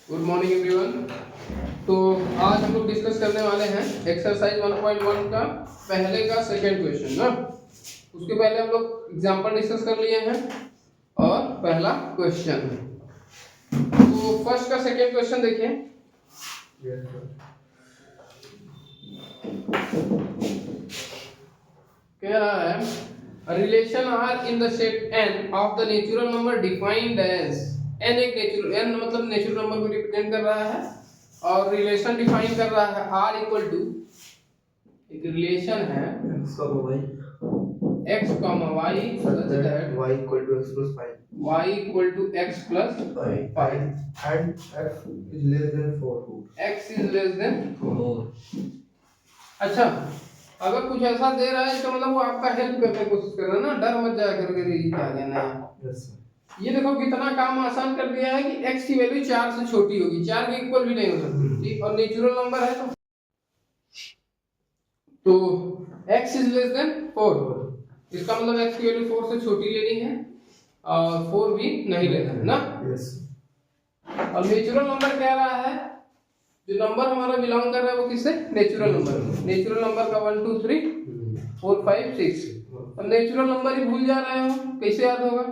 Good morning everyone. तो आज हम लोग डिस्कस करने वाले हैं एक्सरसाइज 1.1 का पहले का सेकंड क्वेश्चन ना। उसके पहले हम लोग एग्जांपल डिस्कस कर लिए हैं और पहला क्वेश्चन। तो फर्स्ट का सेकंड क्वेश्चन देखिए। कह रहा है relation are in the set n of the natural number defined as n एक नेचुरल n मतलब नेचुरल नंबर को रिप्रेजेंट कर रहा है और रिलेशन डिफाइन कर रहा है r इक्वल टू एक रिलेशन है x, y such that y equal to x plus 5 y equal to x plus 5 and x is less than 4. x is less than 4. अच्छा, अगर कुछ ऐसा दे रहा है तो मतलब वो आपका हेल्प करने की कोशिश कर रहा है ना, डर मत जाया करके ये क्या देना है। Yes sir. ये देखो कितना काम आसान कर दिया है कि x की वैल्यू 4 से छोटी होगी, 4 के इक्वल भी नहीं हो सकती, ठीक। और नेचुरल नंबर है तो x इज लेस देन 4, इसका मतलब x की वैल्यू 4 से छोटी लेनी है और 4 भी नहीं लेना है ना। Yes. और नेचुरल नंबर कह रहा है जो नंबर हमारा बिलोंग कर रहा है वो किससे, नेचुरल नंबर। नेचुरल नंबर का 1 2 3 4 5 6। अब नेचुरल नंबर ही भूल जा रहे हो, कैसे याद होगा,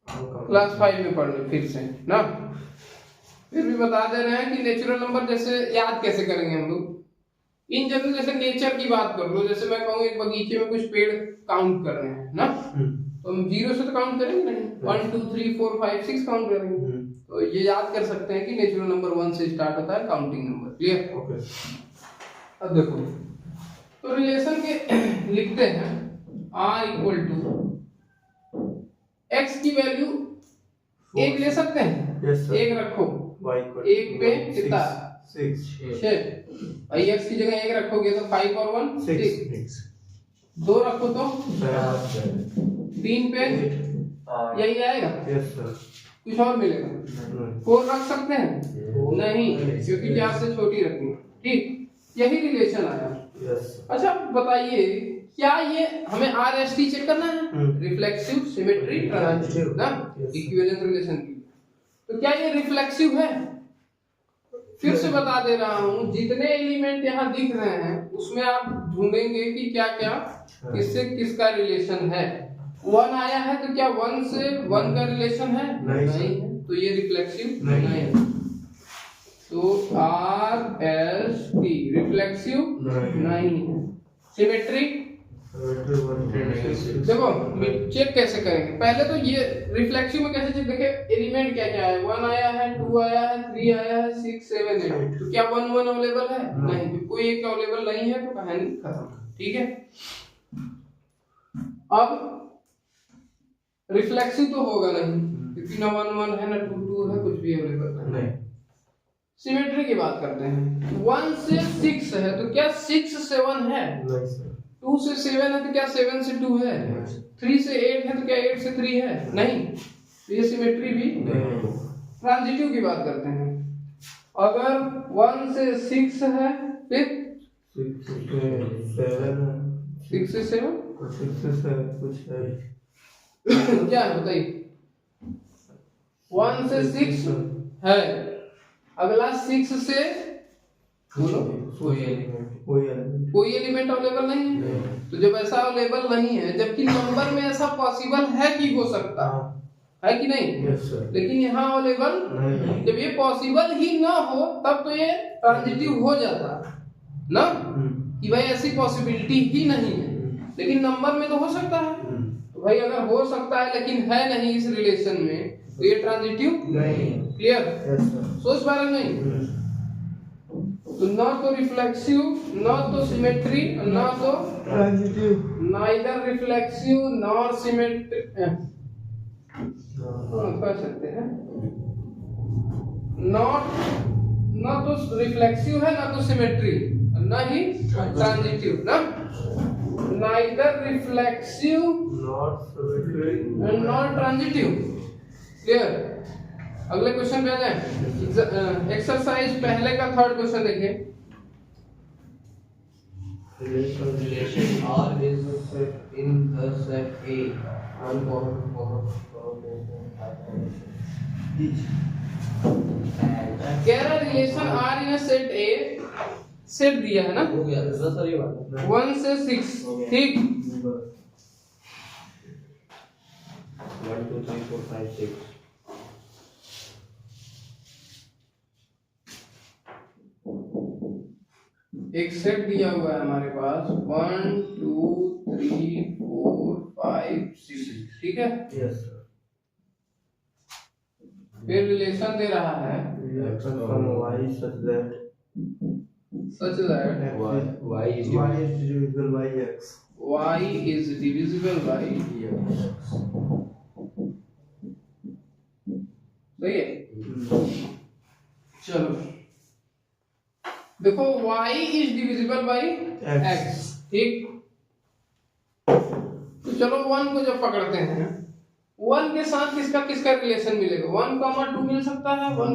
क्लास 5 में पढ़ लो फिर से ना। फिर भी बता दे रहे हैं कि नेचुरल नंबर जैसे याद कैसे करेंगे हम लोग। इन जनरल जैसे नेचर की बात कर लो, जैसे मैं कहूँ एक बगीचे में कुछ पेड़ काउंट करने हैं ना, तो हम 0 से तो काउंट करेंगे नहीं, 1 2 3 4 5 6 काउंट करेंगे। तो ये याद कर सकते हैं कि नेचुरल नंबर 1 से स्टार्ट होता है काउंटिंग नंबर। क्लियर? ओके। अब देखो तो रिलेशन के लिखते हैं r इक्वल टू x की वैल्यू एक ले सकते हैं। Yes sir. एक रखो, y equal एक पे कितना 6 6, भाई x की जगह एक रखोगे तो 5 और 1 6, 2 रखो तो 3 पे यही आएगा। Yes sir. कुछ और मिलेगा? 4 रख सकते हैं नहीं, क्योंकि 4 से छोटी रखनी है, ठीक। यही रिलेशन आया। Yes. अच्छा बताइए क्या ये हमें RST चेक करना है, रिफ्लेक्सिव सिमेट्री ट्रांजिटिव ना, इक्विवेलेंस रिलेशन की। तो क्या ये रिफ्लेक्सिव है? फिर से बता दे रहा हूं, जितने एलिमेंट यहाँ दिख रहे हैं उसमें आप ढूंढेंगे कि क्या क्या किससे किसका रिलेशन है। 1 आया है तो क्या 1 से 1 का रिलेशन है? नहीं है, तो ये रिफ्लेक्सिव नहीं है। तो RST रिफ्लेक्सिव नहीं है। सिमेट्री देखो चेक कैसे करेंगे, पहले तो ये रिफ्लेक्सिव में कैसे चेक देखे, एलिमेंट क्या क्या है, 1 आया है 2 आया है 3 आया है 6 7 8, तो क्या 1 1 अवेलेबल है? नहीं, तो कोई एक अवेलेबल नहीं है तो कहानी खत्म, ठीक है। अब रिफ्लेक्सिव तो होगा नहीं क्योंकि ना 1 1 है ना 2 2 है, कुछ भी अवेलेबल नहीं। सिमेट्री की बात करते हैं, 1 से 6 है तो क्या 6 7 है? नहीं सर। 2 से 7 है तो क्या 7 से 2 है? 3 से 8 है तो क्या 8 से 3 है? नहीं, तो ये सिमेट्री भी नहीं। ट्रांजिटिव की बात करते हैं, अगर 1 से 6 है फिर 6 से 7 कुछ है क्या है बताइए। 1 से 6 है, अगला 6 से बोलो कोई एलिमेंट अवेलेबल नहीं है। तो जब ऐसा अवेलेबल नहीं है, जबकि नंबर में ऐसा पॉसिबल है कि हो सकता है कि नहीं, Yes, sir. लेकिन यहाँ अवेलेबल नहीं। जब ये पॉसिबल ही ना हो तब तो ये ट्रांजिटिव हो जाता ना, कि भाई ऐसी पॉसिबिलिटी ही नहीं है, लेकिन नंबर में तो हो सकता है। तो भाई अगर हो सकता है लेकिन है नहीं इस रिलेशन में तो ये ट्रांजिटिव नहीं। क्लियर? सोच पा रहे नहीं? तो ना तो रिफ्लेक्सिव, ना तो सिमेट्री, ना तो transitive, neither reflexive nor symmetry कह सकते हैं, नॉट ना तो रिफ्लेक्सिव है ना तो सिमेट्री, ना ही ट्रांजिटिव ना, neither reflexive not transitive. Clear? अगले क्वेश्चन पे आ जाए। एक्सरसाइज पहले का थर्ड क्वेश्चन देखिए। relation R is in the set A. 1 4 4 4 each. कह रहा relation are in set A, set दिया है ना, हो गया सर ये वाला 1 से 6, ठीक। 1 2 3 4 5 6 एक सेट दिया हुआ है हमारे पास 1 2 3 4 5 6, ठीक है। Yes, sir. फिर रिलेशन दे रहा है Reaction from Y such that such that y is Y is divisible by X. y is divisible by, सही है। चलो देखो y is divisible by x, ठीक। तो चलो 1 को जब पकड़ते हैं, 1 के साथ किसका किसका रिलेशन मिलेगा, 1, 2 मिल सकता है, 1,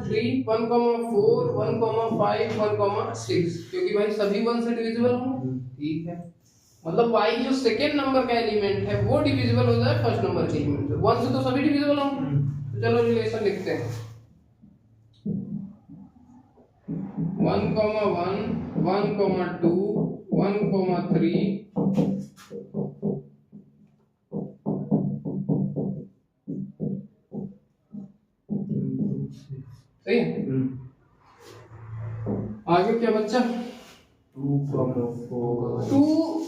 3, 1, 4, 1, 5, 1, 6, क्योंकि भाई सभी 1 से डिविजिबल होंगे, ठीक है। मतलब y जो सेकेंड नंबर का एलिमेंट है वो डिविजिबल हो जाए फर्स्ट नंबर के एलिमेंट से, 1 से तो सभी डिविजिबल होंगे। तो चलो रिलेशन लिखते हैं 1, 1, 2, 1, 3, सही है। आगे क्या बच्चा, 2, 4. 2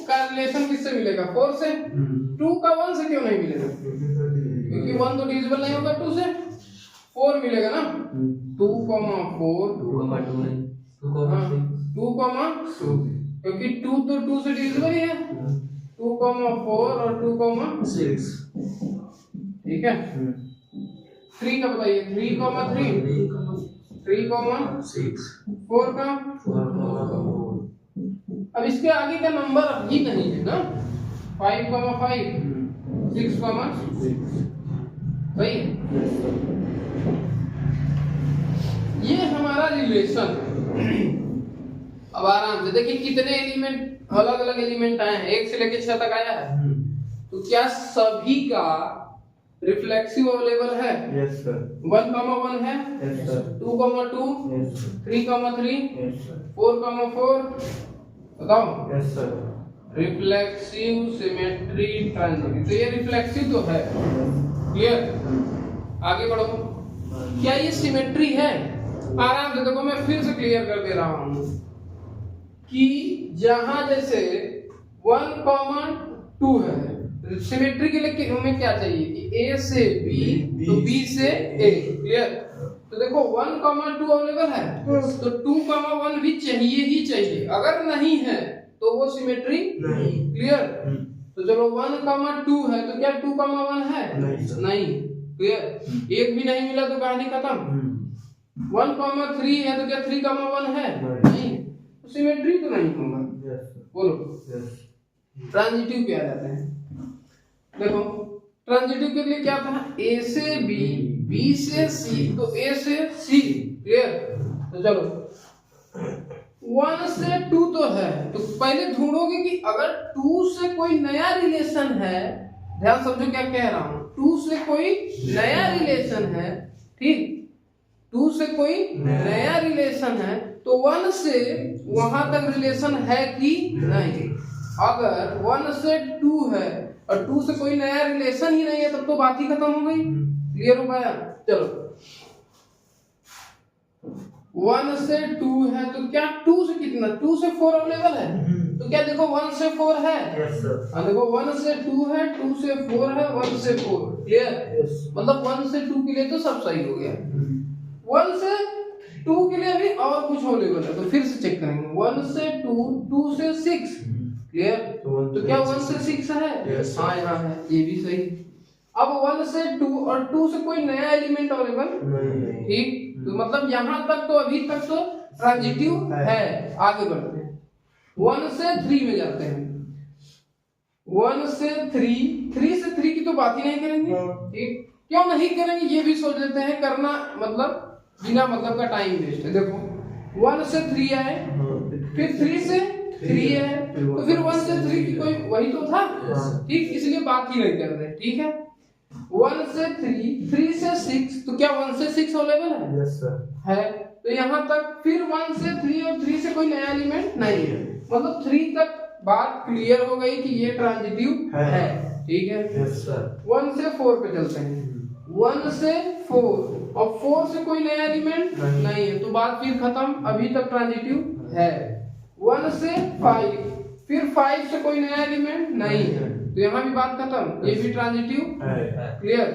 का रिलेशन किससे मिलेगा, 4 से। 2 का 1 से क्यों नहीं मिलेगा, क्योंकि 1 तो डिविजिबल नहीं होगा 2 से, 4 मिलेगा ना। 2, 4, 2, क्योंकि 2 तो 2 से डिविजिबल ही है, 2, 4 और 2, 6, ठीक है। 3 का बताइए, 3, 6, 4 का, अब इसके आगे का नंबर ही नहीं है ना, 5, 5, 6, 6, सही है। ये हमारा रिलेशन है। अब आराम से देखिए कितने एलिमेंट, अलग अलग एलिमेंट आए हैं, 1 से लेकर 6 तक आया है। तो क्या सभी का रिफ्लेक्सिव अवेलेबल है? Yes, sir. 1, 1 है, Yes, sir. 2, 2, Yes, sir. 3, 3, Yes, sir. 4, 4, बताओ। Yes, sir. Reflexive, symmetry, transitive, तो ये रिफ्लेक्सिव तो है, क्लियर। आगे बढ़ो, क्या ये सिमेट्री है? आराम से देखो, मैं फिर से क्लियर कर दे रहा हूं कि जहां जैसे 1, 2 है, सिमेट्री के लिए हमें क्या चाहिए कि A से B, तो B से A, क्लियर। तो देखो 1, 2 अवेलेबल है, तो 2, 1 भी चाहिए ही चाहिए, अगर नहीं है तो वो सिमेट्री नहीं, क्लियर। तो चलो 1, 2 है, तो क्या 2, 1 है? नहीं, क्लियर। एक भी नहीं मिला तो कहानी खत्म। 1, 3 है, तो क्या 3, 1 है? नहीं, तो सिमेट्री तो नहीं होगा। बोलो ट्रांजिटिव पे आ जाते हैं। देखो ट्रांजिटिव के लिए क्या था, A से B, B से C, तो A से C, क्लियर। तो चलो 1 से 2 तो है, तो पहले ढूंढोगे कि अगर 2 से कोई नया रिलेशन है, ध्यान समझो क्या कह रहा हूं, 2 से कोई नया रिलेशन है, ठीक, 2 से कोई नया रिलेशन है, तो 1 से वहां तक रिलेशन है कि नहीं। अगर 1 से 2 है और 2 से कोई नया रिलेशन ही नहीं है, तब तो बात ही खत्म हो गई, क्लियर हो पाया। चलो 1 से 2 है, तो क्या 2 से कितना, 2 से 4 अवेलेबल है, तो क्या देखो 1 से 4 है। हाँ देखो 1 से 2 है, 2 से 4 है, 1 से 4, क्लियर। मतलब 1 से 2 के लिए तो सब सही हो गया। 1 से 2 के लिए भी और कुछ अवेलेबल है, तो फिर से चेक करेंगे। 1 से 2, 2 से 6, क्लियर। तो क्या 1 से 6 है? हाँ यहाँ है, ये भी सही। अब 1 से 2 और 2 से कोई नया एलिमेंट अवेलेबल नहीं, ठीक। तो मतलब यहाँ तक तो अभी तक तो ट्रांजिटिव है। आगे बढ़ते हैं, 1 से 3 में जाते हैं। 1 से 3, 3 से 3 की तो बात ही नहीं करेंगे, ठीक। क्यों नहीं करेंगे ये भी सोच लेते हैं, करना मतलब बिना मतलब का टाइम वेस्ट है। देखो 1 से 3 आए, फिर 3 से 3 है, तो फिर 1 से 3 की कोई वही तो था, ठीक, इसलिए बात ही नहीं कर रहे, ठीक है। 1 से 3, 3 से 6, तो क्या 1 से 6 6 अवेलेबल है? Yes, sir. है। तो यहाँ तक फिर 1 से 3 और 3 से कोई नया एलिमेंट नहीं है, मतलब 3 तक बात क्लियर हो गई कि ये ट्रांजिटिव है। ठीक है, Yes, sir. 1 से 4 पे चलते हैं। 1 से 4 और 4 से कोई नया एलिमेंट नहीं है, तो बात फिर खत्म, अभी तक ट्रांजिटिव है। 1 से 5, फिर 5 से कोई नया एलिमेंट नहीं है, तो यहाँ भी बात खत्म, ये भी ट्रांजिटिव है। क्लियर।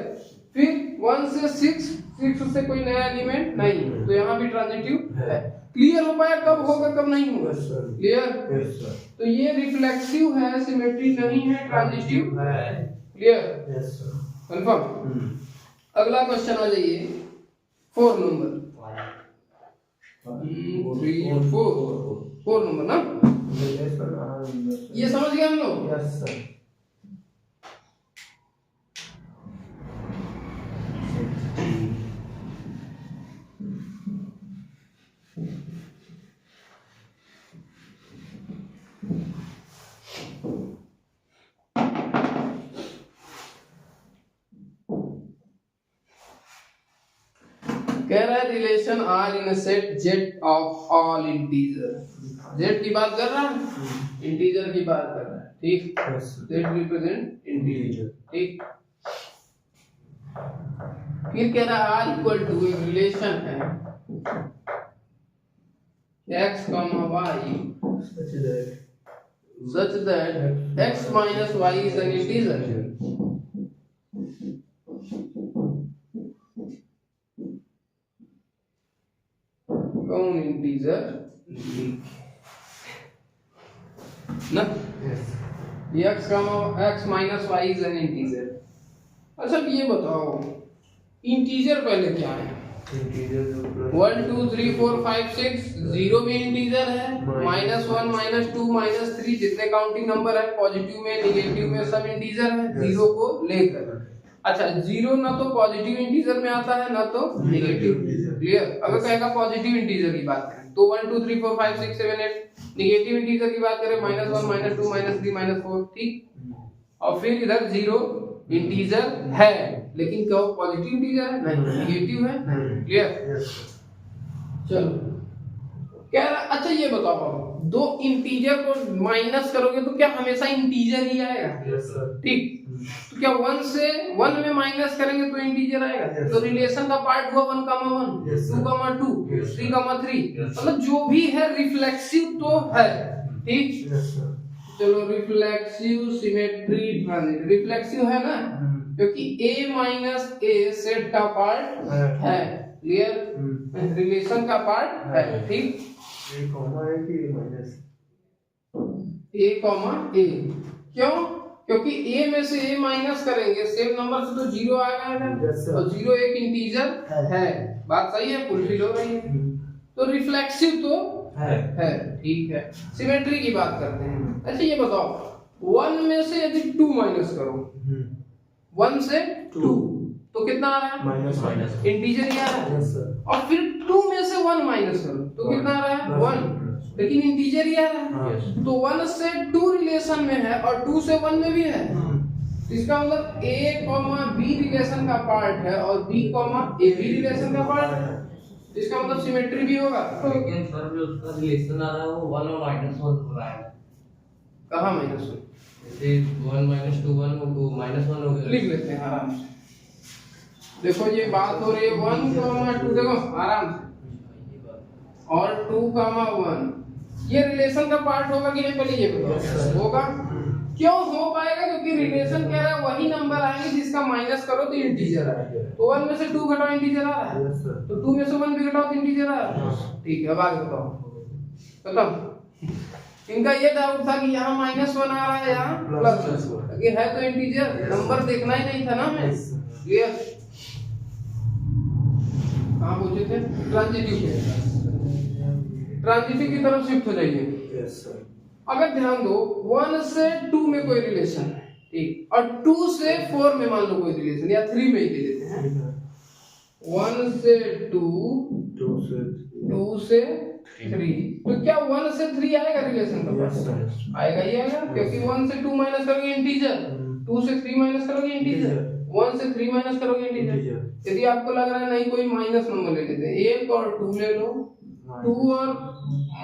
फिर 1 से 6, 6 से कोई नया एलिमेंट नहीं है, तो यहाँ भी ट्रांजिटिव है। क्लियर हो पाया कब होगा कब नहीं होगा? क्लियर। Yes, sir. तो ये रिफ्लेक्सिव है, सिमेट्री नहीं है, ट्रांजिटिव है। Clear, Yes, sir. कंफर्म। अगला क्वेश्चन आ जाइए 4 नंबर। 3 और 4 नंबर ना, Yes, sir. ये समझ गए हम लोग? Yes, sir. कह रहा है relation are in set Z of all integer. Z की बात कर रहा है, इंटीजर की बात कर रहा है। ठीक, Yes, sir. Z represent integer. ठीक, फिर कह रहा है आर इक्वल टू एक रिलेशन है x, y such that x minus y is an integer। कौन इंटीजर ना? x minus Y is an integer. अच्छा ये बताओ इंटीजर पहले क्या है? 1 2 3 4 5 6, 0 भी इंटीजर है, -1 -2 -3 जितने काउंटिंग नंबर है पॉजिटिव में निगेटिव में सब इंटीजर है, 0 को लेकर। अच्छा 0 ना तो पॉजिटिव इंटीजर में आता है ना तो नेगेटिव। क्लियर। अगर कहेगा पॉजिटिव इंटीजर की बात करें तो 1 2 3 4 5 6 7 8, नेगेटिव इंटीजर की बात करें -1 -2 -3 -4। ठीक, और फिर इधर 0 इंटीजर है, लेकिन क्या वो पॉजिटिव इंटीजर है? नहीं, नेगेटिव है। क्लियर। चलो कह रहा, अच्छा ये बताओ दो इंटीजर को माइनस करोगे तो क्या हमेशा इंटीजर ही आएगा? Yes, sir. ठीक, तो क्या 1 से 1 में माइनस करेंगे तो इंटीजर आएगा? Yes. तो रिलेशन का पार्ट हुआ 1, 1 Yes, sir. 2, 2 Yes, 3, 3, Yes. मतलब जो भी है रिफ्लेक्सिव तो है। ठीक, Yes, sir. चलो रिफ्लेक्सिव सिमेट्री ट्रांजिट रिफ्लेक्सिव है ना, क्योंकि a माइनस a सेट का पार्ट है। क्लियर, रिलेशन का पार्ट है। ठीक, A comma है कि minus? a कॉमा a, क्यों? क्योंकि a में से a माइनस करेंगे सेम नंबर से तो 0 आएगा, Yes, sir. और 0 एक इंटीजर है। बात सही है, फुलफिल हो रही है। तो रिफ्लेक्सिव तो है। ठीक है, सिमेट्री की बात करते हैं। अच्छा ये बताओ 1 में से यदि 2 माइनस करो, 1 से 2 तो कितना आ रहा है? Minus. इंटीजर ही आ रहा है। Yes, sir. और फिर 2 में से 1 माइनस करो तो कितना आ रहा है? 1, लेकिन इंटीजर ही आ रहा है। Yes. तो 1 से 2 रिलेशन में है और 2 से 1 में भी है। इसका मतलब a, b रिलेशन का पार्ट है और b, a भी रिलेशन का पार्ट है। इसका मतलब सिमेट्री भी होगा। लेकिन सर जो उसका रिलेशन आ रहा है वो 1 और -1 हो रहा है। कहाँ -1? जैसे 1 -2 1 हो, -1 हो गया। लिख लेते हैं आराम से। देखो ये बात हो रही है 1, 2, देखो आराम से, और 2, 1 ये रिलेशन का पार्ट होगा कि नहीं? पहले ये बताओ। होगा। क्यों हो पाएगा? क्योंकि रिलेशन कह रहा है वही नंबर आएंगे जिसका माइनस करो तो इंटीजर आएगा। तो 1 में से 2 घटाओ इंटीजर आ रहा है, Yes, sir. तो 2 में से 1 भी घटाओ तो इंटीजर आ रहा है। ठीक है, अब आगे बताओ। खत्म। इनका ये डाउट था कि यहाँ -1 आ रहा है, यहाँ प्लस, क्योंकि है तो इंटीजर, नंबर देखना ही नहीं था ना हमें। Yes, sir. क्लियर। कहाँ पहुंचे थे? ट्रांजिटिव की तरफ शिफ्ट हो जाइए। Yes, sir. अगर ध्यान दो 1 से 2 में कोई रिलेशन है, ठीक, और 2 से 4 में मान लो कोई रिलेशन, या 3 में ही ले लेते हैं। 1 से 2, 2 से 3, तो क्या 1 से 3 आएगा रिलेशन का? Yes, sir. आएगा ही आएगा, क्योंकि 1 से 2 माइनस करोगे इंटीजर, 2 से 3 माइनस करोगे इंटीजर, 1 से 3 माइनस करोगे इंटीजर। यदि आपको लग रहा है नहीं कोई माइनस नंबर ले लेते हैं, 1 और 2 ले लो, 2 और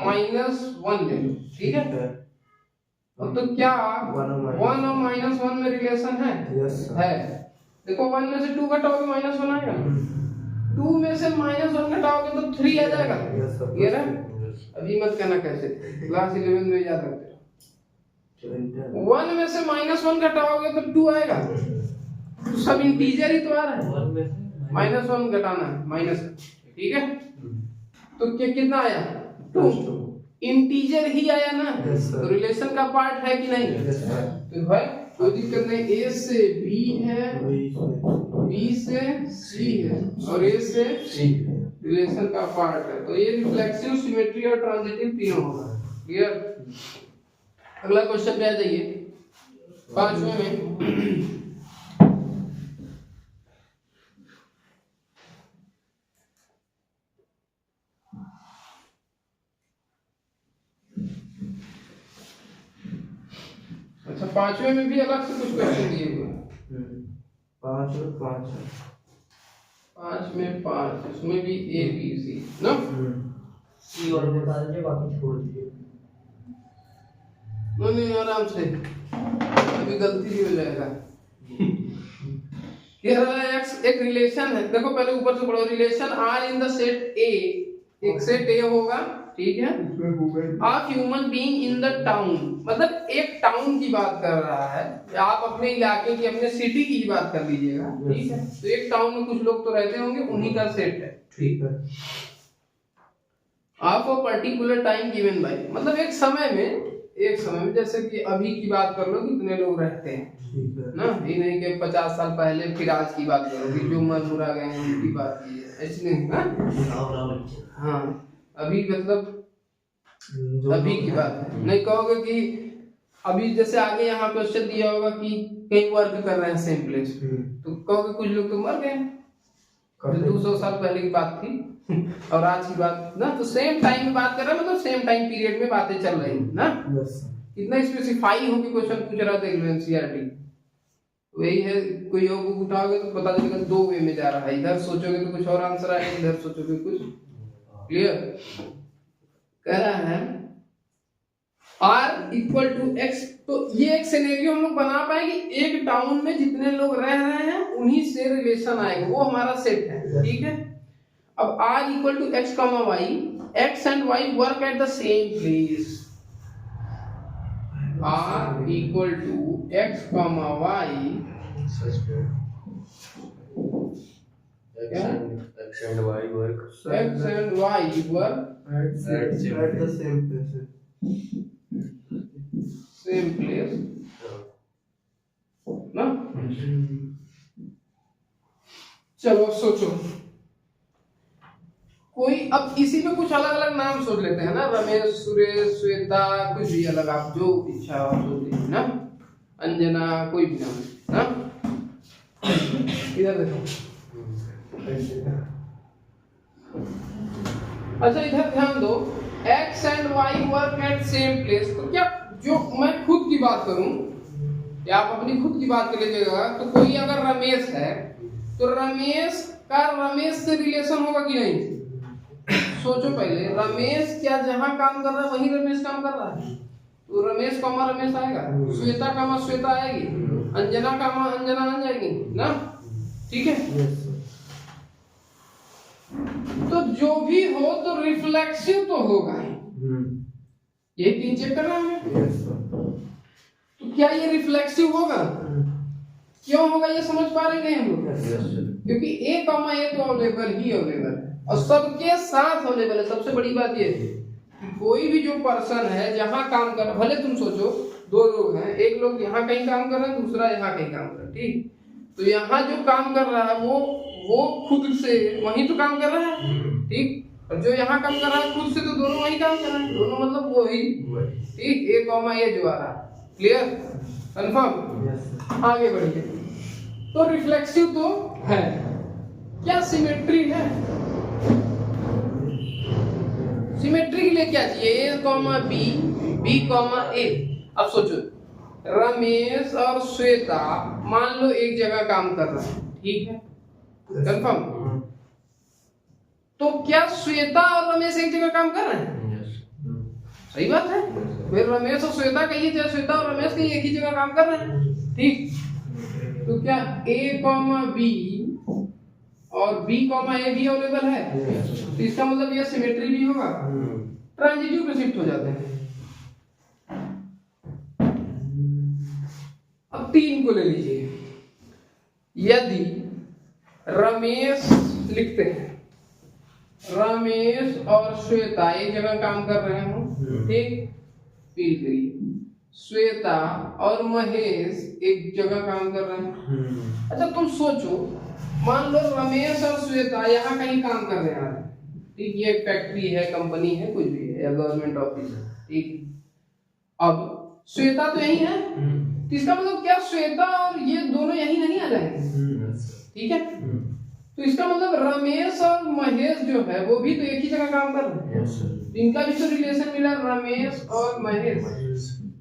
-1 ले लो, ठीक है। तो क्या 1 और -1 में रिलेशन है? है। देखो 1 में से 2 घटाओगे -1 आएगा, 2 में से -1 घटाओगे तो 3 आ जाएगा। ये रहा। अभी मत कहना कैसे, क्लास 11 में याद रखते हो। 1 में से -1 घटाओगे तो 2 आएगा, तो सब इंटीजर ही तो आ रहा है। -1 घटाना है माइनस, ठीक है। तो क्या कितना आया? 2। इंटीजर ही आया ना, तो रिलेशन का पार्ट है कि नहीं? तो भाई कोई दिक्कत नहीं। ए से बी है, बी से सी है और ए से रिलेशन का पार्ट है, तो ये रिफ्लेक्सिव, सिमेट्री और ट्रांजिटिव तीनों होगा। क्लियर? अगला क्वेश्चन पे आ जाइए, 5वें में। अच्छा, 5वें में भी अलग से कुछ क्वेश्चन दिए हुए हैं। 5 और 5 है। 5 में 5, इसमें भी ए बी सी ना, सी और बता दीजिए, बाकी छोड़ दीजिए। नहीं आराम से, अभी गलती भी हो जाएगा। कह रहा है एक्स एक रिलेशन है, देखो पहले ऊपर से पढ़ो। Relation are in the set A, एक सेट ए होगा, ठीक है। A human being in the town, मतलब एक टाउन की बात कर रहा है, आप अपने इलाके की, अपने सिटी की बात कर लीजिएगा, ठीक है। तो एक टाउन में कुछ लोग तो रहते होंगे, उन्हीं का सेट है, ठीक है। आप a particular time given by, मतलब एक समय में जैसे कि अभी की बात कर लो, कितने लोग रहते हैं, ठीक है ना। ये नहीं कि 50 साल पहले फिर आज की बात करो कि जो मर मुरा गए हैं उनकी बात की है, ऐसे नहीं ना। हाँ, अभी मतलब अभी की बात है। नहीं कहोगे कि अभी जैसे आगे यहाँ क्वेश्चन दिया होगा कि कई वर्क कर रहे हैं सेम प्लेस, तो कहोगे कुछ लोग तो मर गए, 200 साल पहले की बात थी और आज की बात ना, तो सेम टाइम में बात कर रहे हैं, मतलब सेम टाइम पीरियड में बातें चल रही ना। इतना स्पेसिफाई हो कि क्वेश्चन पूछ रहा था एनसीईआरटी, वही है। कोई और बुक उठाओगे तो पता चलेगा 2 वे में जा रहा है, इधर सोचोगे तो कुछ और आंसर आएगा, इधर सोचोगे कुछ। क्लियर? कह रहा है R इक्वल टू एक्स, तो ये एक सिनेरियो हम लोग बना पाएंगे, एक टाउन में जितने लोग रह रहे हैं उन्हीं से रिलेशन आएगा, वो हमारा सेट है, ठीक है। अब R equal to X comma Y, X and Y work at the same place. R equal to X comma Y, X and Y work X and Y work at the same place. Same place ना। चलो सोचो कोई, अब इसी में कुछ अलग अलग नाम सोच लेते हैं ना, रमेश, सुरेश, श्वेता, कुछ भी अलग, आप जो इच्छा हो सोच लीजिए ना, अंजना, कोई भी नाम ना। इधर देखो, अच्छा इधर ध्यान दो, x and y work at same place. तो क्या जो मैं खुद की बात करूं या आप अपनी खुद की बात कर लीजिएगा, तो कोई अगर रमेश है तो रमेश का रमेश से रिलेशन होगा कि नहीं? सोचो पहले, रमेश क्या जहां काम कर रहा है वहीं रमेश काम कर रहा है, तो रमेश कमा रमेश आएगा, श्वेता कमा श्वेता आएगी, अंजना कमा अंजना आ जाएगी ना, ठीक है। तो जो भी हो तो रिफ्लेक्सिव तो होगा ही, ये 3 चेक कर रहा है। तो क्या ये रिफ्लेक्सिव होगा? क्यों होगा ये समझ पा रहे हैं हम लोग? क्योंकि ए कॉमा ए तो अवेलेबल ही अवेलेबल है और सबके साथ अवेलेबल है। सबसे बड़ी बात ये है कोई भी जो पर्सन है जहां काम कर, भले तुम सोचो 2 लोग हैं, एक लोग यहाँ कहीं काम कर रहा है, दूसरा यहाँ कहीं काम कर रहा है, ठीक। तो यहाँ जो काम कर रहा है वो खुद से वहीं तो काम कर रहा है, ठीक। और जो यहाँ काम कर रहा है खुद से, तो दोनों वहीं काम कर रहे हैं, दोनों मतलब वही, ठीक। ए कॉमा ए जो आ रहा है, क्लियर, कंफर्म। आगे बढ़िए, तो रिफ्लेक्सिव तो है, क्या सिमेट्री है? सिमेट्री के लिए क्या चाहिए? ए कॉमा बी, बी कॉमा ए। अब सोचो रमेश और श्वेता मान लो एक जगह काम कर रहे हैं, ठीक है, कंफर्म। तो क्या श्वेता और रमेश एक जगह काम कर रहे हैं? सही बात है। फिर रमेश और श्वेता कहिए, चाहे श्वेता और रमेश कहिए, एक ही जगह काम कर रहे हैं, ठीक। तो क्या A, B और B, A भी अवेलेबल है? तो इसका मतलब ये सिमेट्री भी होगा, ट्रांजिटिव पे शिफ्ट हो जाते हैं। अब 3 को ले लीजिए। यदि रमेश लिखते हैं, रमेश और श्वेता एक जगह काम कर रहे हो, ठीक, फील करिए, श्वेता और महेश एक जगह काम कर रहे हैं। अच्छा तुम सोचो, मान लो रमेश और श्वेता यहाँ कहीं काम कर रहे हैं, ठीक, ये फैक्ट्री है, कंपनी है, कुछ भी है, या गवर्नमेंट ऑफिस है, ठीक। अब श्वेता तो यही है, तो इसका मतलब क्या श्वेता और ये दोनों यही नहीं आ जाएंगे, ठीक है। तो इसका मतलब रमेश और महेश जो है वो भी तो एक ही जगह काम कर रहे हैं, इनका भी तो रिलेशन मिला, रमेश और महेश,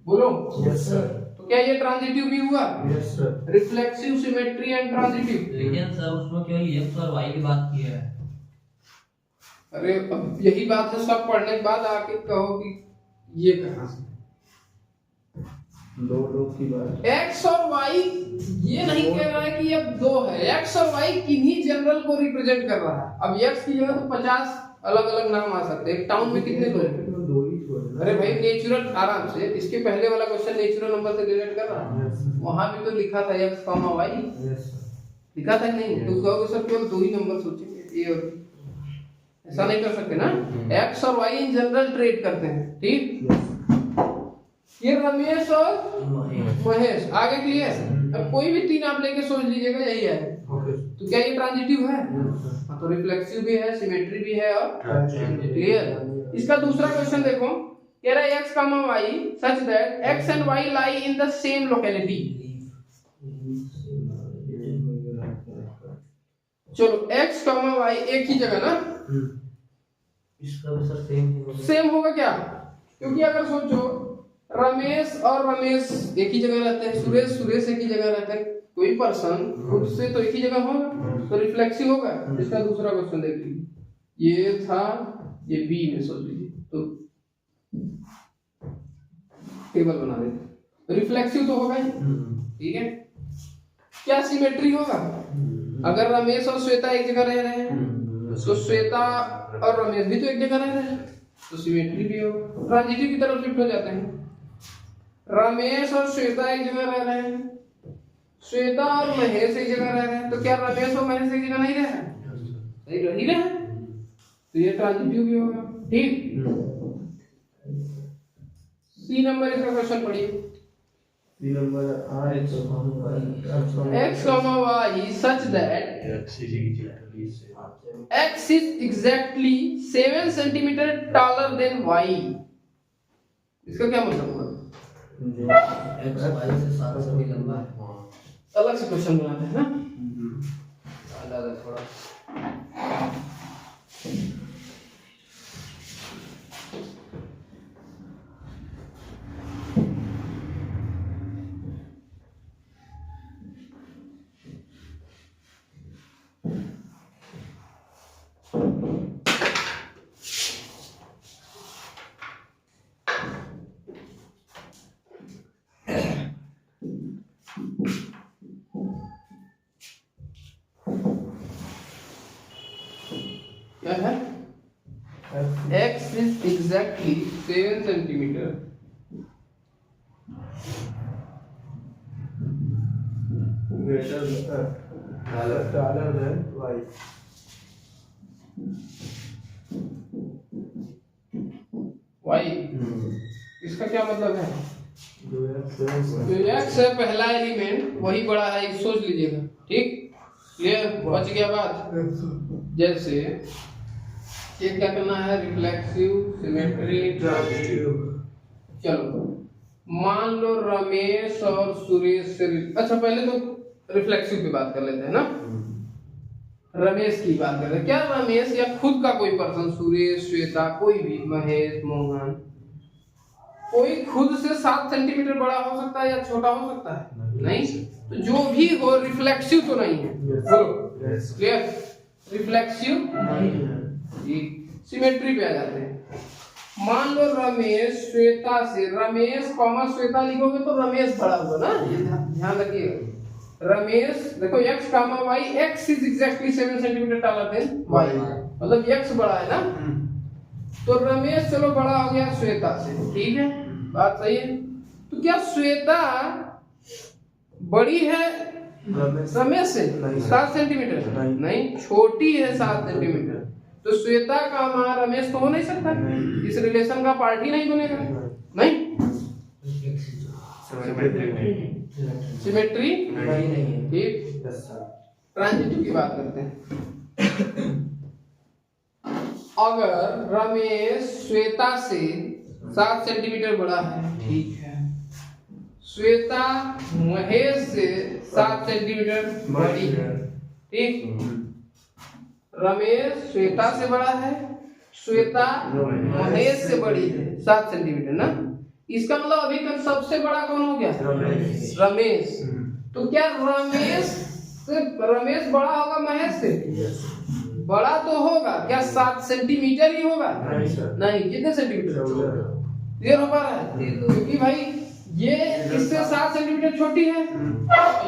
बोलो। Yes sir. तो क्या ये ट्रांजिटिव भी हुआ? Yes sir. Reflexive, symmetry and transitive. लेकिन सर उसमें केवल x और y की बात की है। अरे अब यही बात है, सब पढ़ने के बाद आके कहो कि ये कहां से दो लोग की बात। x और y ये नहीं कह रहा है कि अब 2 है, x और y किन्हीं जनरल को रिप्रेजेंट कर रहा है। अब x की जगह तो 50 अलग अलग नाम आ सकते हैं, एक टाउन में कितने लोग हैं? दो ही छोड़ना। अरे भाई नेचुरल, आराम से, इसके पहले वाला क्वेश्चन नेचुरल नंबर से रिलेट कर रहा है, वहां भी तो लिखा था x, y, लिखा था नहीं? तो कहोगे सर केवल 2 ही नंबर सोचेंगे, ए और बी, ऐसा नहीं कर सकते ना। x और y इन जनरल ट्रेड करते हैं, ठीक। ये रमेश और महेश, आगे क्लियर। अब कोई भी 3 आप लेके सोच लीजिएगा, यही है। तो क्या ये ट्रांजिटिव है? हाँ, तो रिफ्लेक्सिव भी है, सिमेट्री भी है और क्लियर। इसका दूसरा क्वेश्चन देखो, कह रहा है x, y such that x and y lie in the same locality। चलो x, y एक ही जगह ना, इसका भी सर सेम सेम होगा क्या? क्योंकि अगर सोचो रमेश और रमेश एक ही जगह रहते हैं, सुरेश एक ही जगह रहते हैं, कोई पर्सन खुद से तो एक ही जगह होगा, तो रिफ्लेक्सिव होगा। इसका दूसरा क्वेश्चन देख लीजिए, ये था, ये बी में सोच लीजिए, तो टेबल बना देते, रिफ्लेक्सिव तो होगा ही, ठीक है। क्या सिमेट्री होगा? अगर रमेश और श्वेता एक जगह रह रहे हैं, तो श्वेता और रमेश भी तो एक जगह रह रहे हैं, तो सिमेट्री भी होगा। ट्रांजिटिव की तरफ शिफ्ट हो जाते हैं, रमेश और श्वेता एक जगह रह रहे हैं, श्वेता और महेश एक जगह रह रहे हैं, तो क्या रमेश और महेश एक जगह नहीं रह रहे? सही रह ही रहे हैं, तो ये ट्रांजिटिव भी होगा, ठीक। सी नंबर इसका क्वेश्चन पढ़िए। सी number x, y such that x is exactly 7 centimeter taller than y। इसका क्या मतलब हुआ? x y से 7 से भी लंबा है। अलग से क्वेश्चन बनाते हैं ना, अलग है थोड़ा। क्या है? x is exactly 7 centimeter taller than y। y, इसका क्या मतलब है? जो जो x है पहला एलिमेंट वही बड़ा है, सोच लीजिएगा, ठीक, क्लियर, बच गया बात। जैसे ये क्या करना है, रिफ्लेक्सिव, सिमेट्री, ट्रांजिटिव। चलो मान लो रमेश और सुरेश से, अच्छा पहले तो रिफ्लेक्सिव की बात कर लेते हैं ना, रमेश की बात कर रहे हैं। क्या रमेश या खुद का कोई पर्सन, सुरेश, श्वेता, कोई भी, महेश, मोहन, कोई खुद से 7 सेंटीमीटर बड़ा हो सकता है या छोटा हो सकता है? नहीं। तो जो भी हो रिफ्लेक्सिव तो नहीं है। बोलो क्लियर? रिफ्लेक्सिव नहीं है। ठीक। सिमेट्री पे आ जाते हैं। मान लो रमेश श्वेता से, रमेश कॉमा श्वेता लिखोगे तो रमेश बड़ा होगा ना, ये ध्यान रखिएगा। रमेश देखो x comma y, x is exactly 7 centimetre taller than y, मतलब x बड़ा है ना। तो रमेश चलो बड़ा हो गया श्वेता से, ठीक है, बात सही है। तो क्या श्वेता बड़ी है रमेश से? 7 सेंटीमीटर नहीं, छोटी है 7 सेंटीमीटर। तो श्वेता का मां रमेश तो हो नहीं सकता, इस रिलेशन का पार्ट ही नहीं बनेगा। नहीं, सिमेट्री नहीं। ठीक, ट्रांजिटिव की बात करते हैं। अगर रमेश श्वेता से 7 सेंटीमीटर बड़ा है, ठीक है, श्वेता महेश से 7 सेंटीमीटर बड़ी है, ठीक, रमेश श्वेता से बड़ा है, श्वेता महेश से बड़ी है 7 सेंटीमीटर ना। इसका मतलब अभी तक सबसे बड़ा कौन हो गया? रमेश। तो क्या रमेश बड़ा होगा महेश से? बड़ा तो होगा, क्या 7 सेंटीमीटर ही होगा? नहीं, कितने सेंटीमीटर? क्लियर हो पा रहा है? क्योंकि भाई ये इससे 7 सेंटीमीटर छोटी है,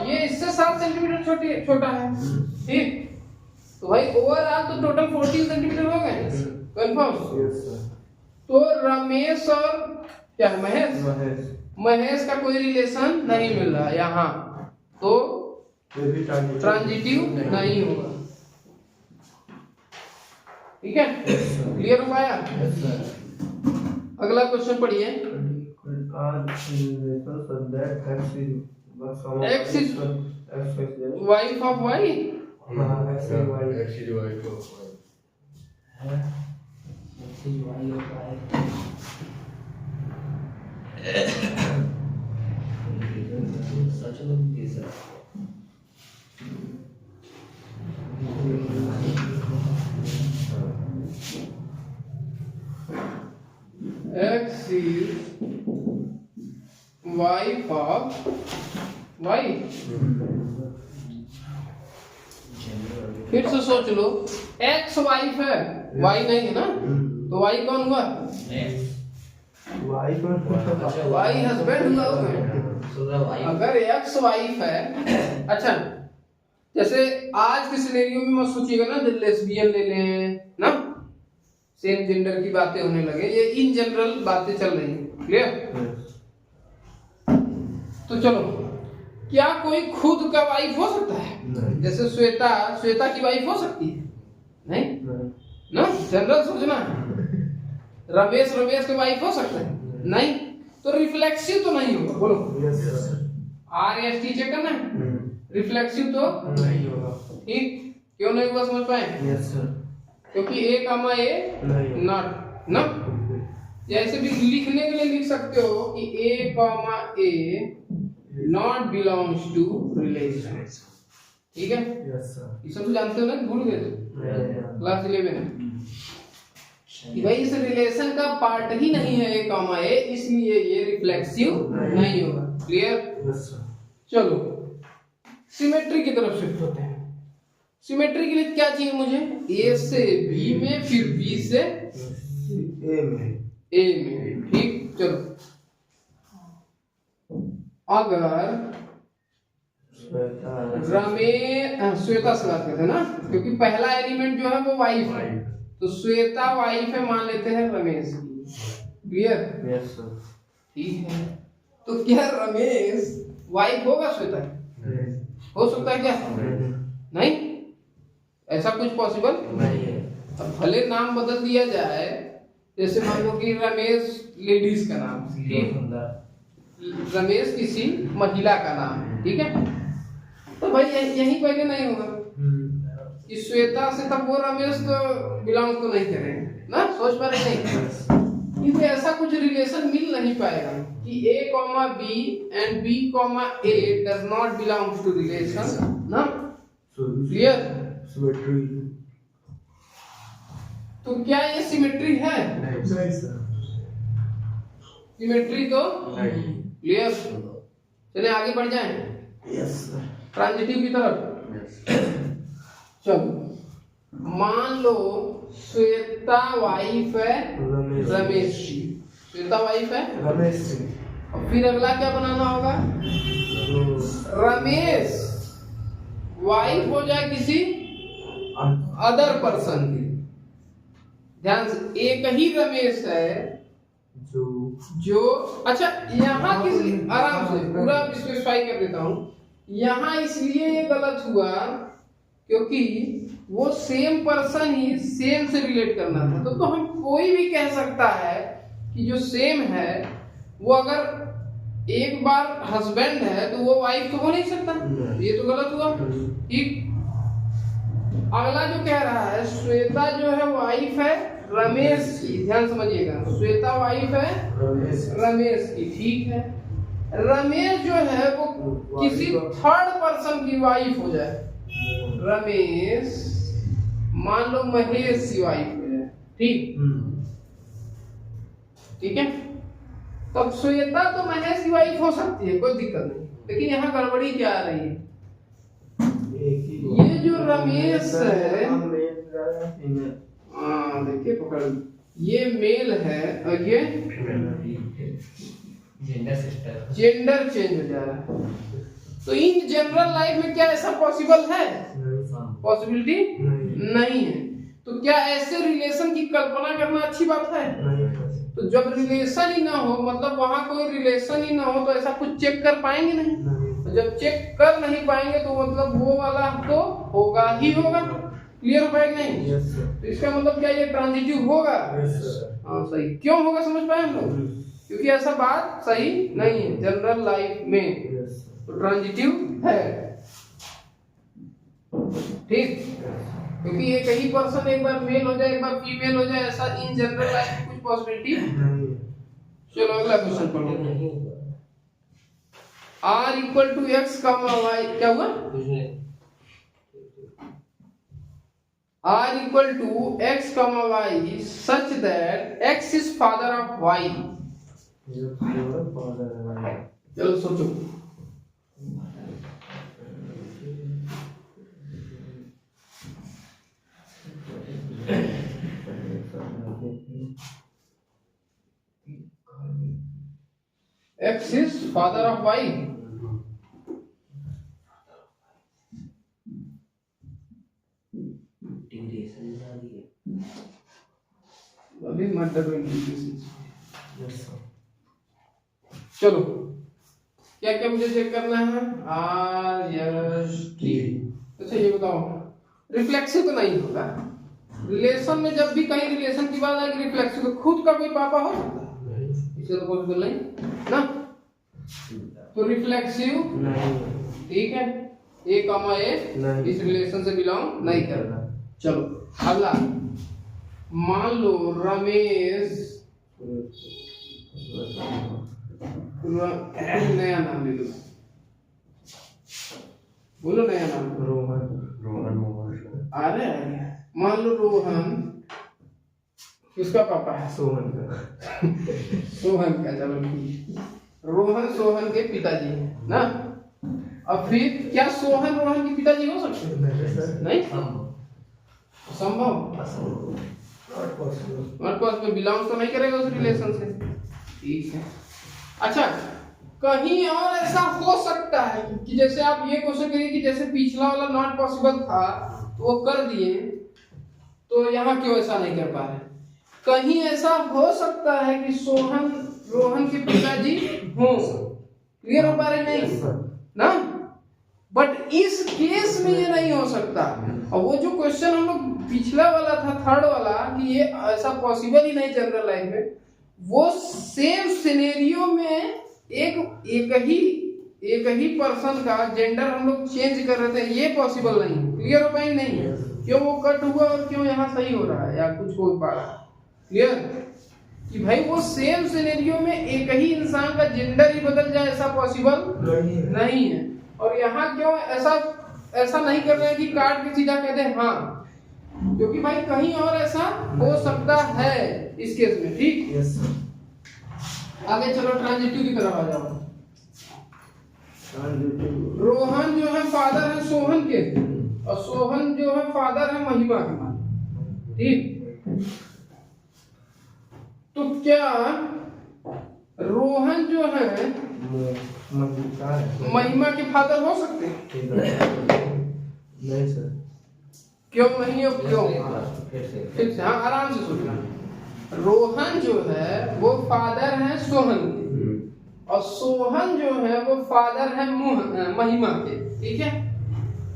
ये इससे 7 सेंटीमीटर छोटा है, ठीक। तो भाई ओवरऑल तो टोटल 14 सेंटीमीटर हो गए, कंफर्म? तो रमेश और क्या महेश का कोई रिलेशन नहीं मिल रहा यहाँ, तो ट्रांजिटिव नहीं होगा। ठीक है, क्लियर हो पाया? अगला क्वेश्चन पढ़िए। X is wife of Y. X is wife of Y. Such a long visa. X is wife of Y. फिर से सोच लो, X वाइफ है, Y नहीं है ना, तो Y कौन हुआ? Y हस्बैंड हुआ। अगर X वाइफ है, अच्छा, जैसे आज के सिनेरियो में मत सोचिएगा ना, लेस्बियन ले लें ना, सेम जेंडर की बातें होने लगे, ये इन जनरल बातें चल रही हैं, क्लियर? तो चलो, क्या कोई खुद का वाइफ हो सकता है? जैसे श्वेता की वाइफ हो सकती है? नहीं ना, जनरल सोचना। रमेश की वाइफ हो सकता है? नहीं। तो रिफ्लेक्सिव तो नहीं होगा, बोलो RST चेक करना है, रिफ्लेक्सिव तो नहीं होगा, ठीक। क्यों नहीं हुआ समझ पाए? क्योंकि A, A नॉट ना, जैसे भी लिखने के लिए लिख सकते हो कि A, not belongs to relation, ठीक है? ये सब तो जानते हो ना, भूल गए क्लास 11 कि भाई इस रिलेशन का पार्ट ही नहीं है A, इसलिए ये रिफ्लेक्सिव नहीं होगा, क्लियर? चलो सिमेट्री की तरफ शिफ्ट होते हैं। सिमेट्री के लिए क्या चाहिए मुझे? A से B में, फिर B से A में, ठीक। चलो, अगर श्वेता से बात करते हैं ना, क्योंकि पहला एलिमेंट जो है वो वाइफ है, तो श्वेता वाइफ है मान लेते हैं रमेश की, क्लियर? ठीक है, तो क्या रमेश वाइफ होगा श्वेता? हो सकता है क्या? नहीं, ऐसा कुछ पॉसिबल नहीं है। अब भले नाम बदल दिया जाए, जैसे मान लो कि रमेश लेडीज का नाम, ठीक, रमेश किसी महिला का नाम है, ठीक है, तो भाई यही पहले नहीं होगा कि श्वेता से तब वो रमेश तो बिलोंग तो नहीं करेंगे ना, सोच पा रहे नहीं, क्योंकि ऐसा कुछ रिलेशन मिल नहीं पाएगा कि A, B and B, A does not belong to relation ना, क्लियर? तो क्या ये सिमेट्री है? सिमेट्री तो क्लियर। चलिए आगे बढ़ जाएं यस सर। ट्रांजिटिव की तरफ। चलो मान लो श्वेता वाइफ है रमेश की, श्वेता वाइफ है रमेश जी। और फिर अगला क्या बनाना होगा, रमेश वाइफ हो जाए किसी अदर पर्सन की। ध्यान से, एक ही रमेश है जो अच्छा यहाँ किस आराम से पूरा स्पेसिफाई कर देता हूँ। यहाँ इसलिए ये गलत हुआ क्योंकि वो सेम पर्सन ही सेम से रिलेट करना था। तो हम कोई भी कह सकता है कि जो सेम है वो अगर एक बार हस्बैंड है तो वो वाइफ तो हो नहीं सकता, ये तो गलत हुआ। ठीक, अगला जो कह रहा है श्वेता जो है वाइफ है रमेश की, ध्यान समझिएगा, श्वेता वाइफ है रमेश की, ठीक है। रमेश जो है वो किसी थर्ड पर्सन की वाइफ हो जाए, रमेश मान लो महेश की वाइफ हो जाए, ठीक, ठीक है। तब श्वेता तो महेश की वाइफ हो सकती है, कोई दिक्कत नहीं, लेकिन यहाँ गड़बड़ी क्या आ रही है, ये जो रमेश है, हाँ देखिए पकड़, ये मेल है और ये जेंडर चेंज हो जा रहा है। तो इन जनरल लाइफ में क्या ऐसा पॉसिबल है, पॉसिबिलिटी नहीं है। तो क्या ऐसे रिलेशन की कल्पना करना अच्छी बात है? तो जब रिलेशन ही ना हो, मतलब वहां कोई रिलेशन ही ना हो, तो ऐसा कुछ चेक कर पाएंगे नहीं। तो जब चेक कर नहीं पाएंगे तो मतलब वो वाला तो होगा ही होगा। क्लियर हो पाएगा नहीं? तो इसका मतलब क्या ये ट्रांजिटिव होगा? हाँ सही। क्यों होगा समझ पाए हम लोग? क्योंकि ऐसा बात सही नहीं है जनरल लाइफ में, तो ट्रांजिटिव है, ठीक। क्योंकि एक ही पर्सन एक बार मेल हो जाए एक बार फीमेल हो जाए, ऐसा इन जनरल लाइफ में कुछ पॉसिबिलिटी नहीं है। चलो अगला क्वेश्चन पढ़ो। R equal to X comma Y, क्या हुआ? R equal to X comma Y such that x is father of y। चलो सोचो, x is father of y। अभी मत डरो इंटीग्रेशन। चलो क्या क्या मुझे चेक करना है, आर एस टी। अच्छा ये बताओ, रिफ्लेक्सिव तो नहीं होगा रिलेशन में, जब भी कहीं रिलेशन की बात आएगी रिफ्लेक्सिव, तो खुद का कोई पापा हो सकता है, इसे तो पॉसिबल नहीं ना। तो रिफ्लेक्सिव नहीं, ठीक है, ए कमा ए इस रिलेशन से बिलोंग नहीं करना। चलो अगला, मान लो रमेश, नया नाम ले लो, बोलो नया नाम। रोहन। अरे मान लो रोहन, किसका पापा है? सोहन का। सोहन का, चलो ठीक। रोहन सोहन के पिताजी हैं ना। अब फिर क्या सोहन रोहन के पिताजी हो सकते हैं? नहीं, संभव नॉट पॉसिबल, बिलोंग तो नहीं करेगा उस रिलेशन से, ठीक है। अच्छा कहीं और ऐसा हो सकता है कि जैसे आप ये क्वेश्चन करिए कि जैसे पिछला वाला नॉट पॉसिबल था तो वो कर दिए, तो यहाँ क्यों ऐसा नहीं कर पा रहे? कहीं ऐसा हो सकता है कि सोहन रोहन के पिताजी हों, क्लियर हो पा रहे नहीं ना, बट इस केस में ये नहीं हो सकता। और वो जो क्वेश्चन हम लोग पिछला वाला था थर्ड वाला कि ये ऐसा पॉसिबल ही नहीं जनरल लाइफ में, वो सेम सिनेरियो में एक ही पर्सन का जेंडर हम लोग चेंज कर रहे थे, ये पॉसिबल नहीं। क्लियर हो पाएंगे नहीं? क्यों वो कट हुआ और क्यों यहाँ सही हो रहा है या कुछ हो पा रहा है? क्लियर कि भाई वो सेम सिनेरियो में एक ही इंसान का जेंडर ही बदल जाए, ऐसा पॉसिबल नहीं है। और यहाँ क्यों ऐसा नहीं कर रहे हैं कि काट के सीधा कहते हैं हाँ, क्योंकि भाई कहीं और ऐसा हो सकता है इस केस में, ठीक। आगे चलो ट्रांजिटिव की तरफ आ जाओ। ट्रांजिटिव रोहन जो है फादर है सोहन के, और सोहन जो है फादर है महिमा के। ठीक, तो क्या रोहन जो है महिमा के फादर हो सकते हैं? नहीं सर। क्यों नहीं? और क्यों? फिर से ठीक है, हाँ आराम से सोचना। रोहन जो है वो फादर है सोहन के, और सोहन जो है वो फादर है महिमा के। ठीक है,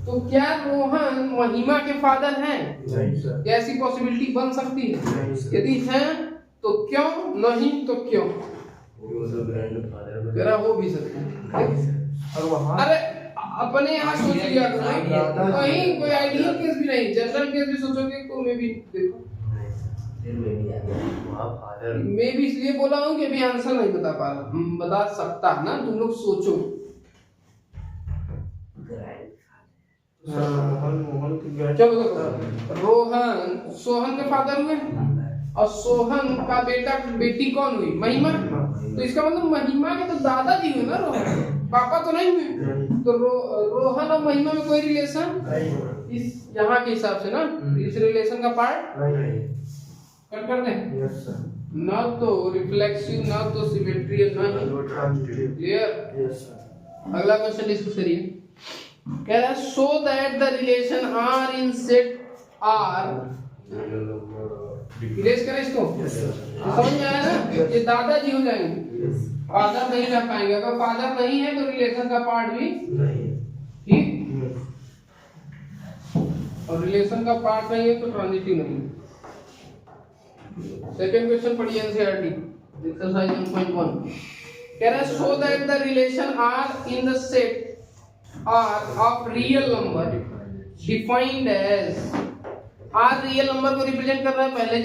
तो क्या रोहन महिमा के फादर हैं? नहीं सर। क्या ऐसी पॉसिबिलिटी बन सकती है? नहीं सर। यदि है तो क्यों, नहीं तो क्यों? तेरा हो भी सकता है। और वहाँ अरे अपने यहाँ सोच लिया करो, कहीं कोई आइडियल केस भी नहीं, जनरल केस भी सोचोगे तो मैं भी देखो, मैं भी इसलिए बोला हूँ कि अभी आंसर नहीं बता पा रहा, बता सकता ना, तुम लोग सोचो। मोहन की चलो देखो, रोहन सोहन के फादर हुए, और सोहन का बेटी कौन हुई? महिमा। तो इसका मतलब महिमा के तो दादाजी हुए ना रोहन, पापा तो नहीं हुए। तो रोहन और महिमा में कोई रिलेशन इस यहाँ के हिसाब से ना, इस रिलेशन का पार्ट कट कर दें। Yes sir. ना तो रिफ्लेक्सिव, ना तो सिमेट्री, ना ट्रांजिटिव। क्लियर। Yes sir. अगला क्वेश्चन डिस्कस करिए। कह रहा है so that the relation are in set R, erase करें इसको। समझ में आया ना? ये दादाजी हो जाएंगे, फादर नहीं रह पाएंगे। अगर फादर नहीं है तो रिलेशन का पार्ट भी नहीं। ठीक, और रिलेशन का पार्ट नहीं है तो ट्रांजिटिव नहीं। सेकंड क्वेश्चन पढ़िए एनसीईआरटी एक्सरसाइज 1.1। कह रहा है so that the relation are in the set R of real number defined as, R real number को रिप्रेजेंट कर रहा है, पहले